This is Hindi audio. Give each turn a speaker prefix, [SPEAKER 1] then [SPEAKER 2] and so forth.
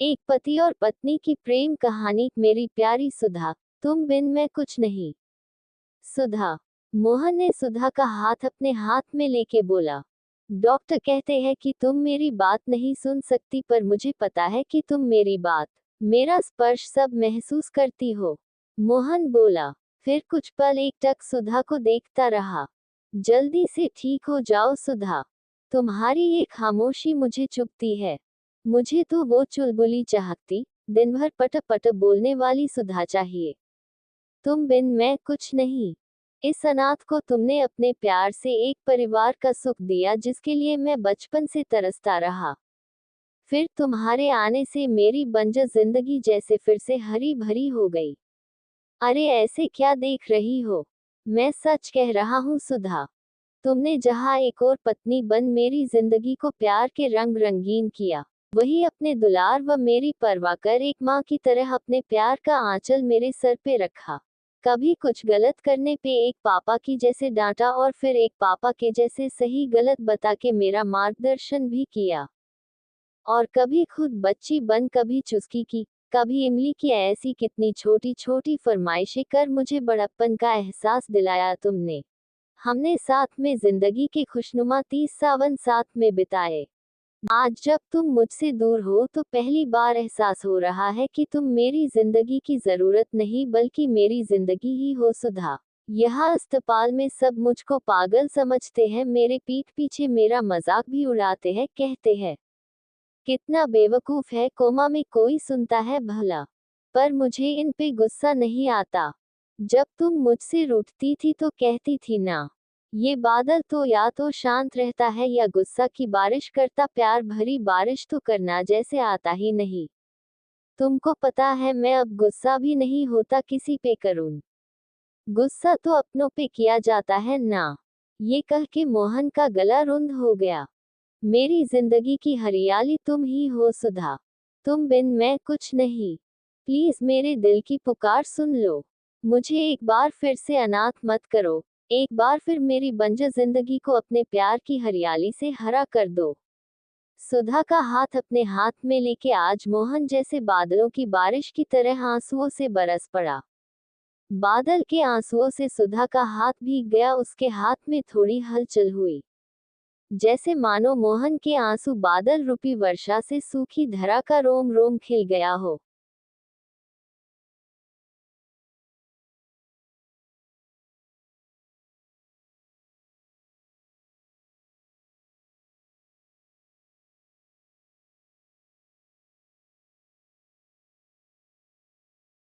[SPEAKER 1] एक पति और पत्नी की प्रेम कहानी। मेरी प्यारी सुधा, तुम बिन मैं कुछ नहीं। सुधा। मोहन ने सुधा का हाथ अपने हाथ में लेके बोला, डॉक्टर कहते हैं कि तुम मेरी बात नहीं सुन सकती, पर मुझे पता है कि तुम मेरी बात, मेरा स्पर्श सब महसूस करती हो। मोहन बोला। फिर कुछ पल एकटक सुधा को देखता रहा। जल्दी से ठीक हो जाओ सुधा, तुम्हारी ये खामोशी मुझे चुभती है। मुझे तो वो चुलबुली चाहती, दिन भर पट पट बोलने वाली सुधा चाहिए। तुम बिन मैं कुछ नहीं। इस अनाथ को तुमने अपने प्यार से एक परिवार का सुख दिया जिसके लिए मैं बचपन से तरसता रहा। फिर तुम्हारे आने से मेरी बंजर जिंदगी जैसे फिर से हरी भरी हो गई। अरे ऐसे क्या देख रही हो? मैं सच कह रहा हूँ सुधा। तुमने जहाँ एक और पत्नी बन मेरी जिंदगी को प्यार के रंग रंगीन किया, वही अपने दुलार व मेरी परवाह कर एक माँ की तरह अपने प्यार का आंचल मेरे सर पे रखा। कभी कुछ गलत करने पे एक पापा की जैसे डांटा और फिर एक पापा के जैसे सही गलत बता के मेरा मार्गदर्शन भी किया। और कभी खुद बच्ची बन कभी चुस्की की, कभी इमली की, ऐसी कितनी छोटी छोटी फरमाइशें कर मुझे बड़प्पन का एहसास दिलाया तुमने। हमने साथ में जिंदगी के खुशनुमा 30 सावन साथ में बिताए। आज जब तुम मुझसे दूर हो तो पहली बार एहसास हो रहा है कि तुम मेरी जिंदगी की जरूरत नहीं बल्कि मेरी जिंदगी ही हो सुधा। यह अस्पताल में सब मुझको पागल समझते हैं, मेरे पीठ पीछे मेरा मजाक भी उड़ाते हैं, कहते हैं कितना बेवकूफ है, कोमा में कोई सुनता है भला। पर मुझे इन पे गुस्सा नहीं आता। जब तुम मुझसे रूठती थी तो कहती थी ना, ये बादल तो या तो शांत रहता है या गुस्सा की बारिश करता, प्यार भरी बारिश तो करना जैसे आता ही नहीं। तुमको पता है मैं अब गुस्सा भी नहीं होता किसी पे करूं। गुस्सा तो अपनों पे किया जाता है ना। ये कह के मोहन का गला रुंध हो गया। मेरी जिंदगी की हरियाली तुम ही हो सुधा, तुम बिन मैं कुछ नहीं। प्लीज मेरे दिल की पुकार सुन लो। मुझे एक बार फिर से अनाथ मत करो। एक बार फिर मेरी बंजर जिंदगी को अपने प्यार की हरियाली से हरा कर दो। सुधा का हाथ अपने हाथ में लेके आज मोहन जैसे बादलों की बारिश की तरह आंसुओं से बरस पड़ा। बादल के आंसुओं से सुधा का हाथ भीग गया, उसके हाथ में थोड़ी हलचल हुई, जैसे मानो मोहन के आंसू बादल रूपी वर्षा से सूखी धरा का रोम रोम खिल गया हो।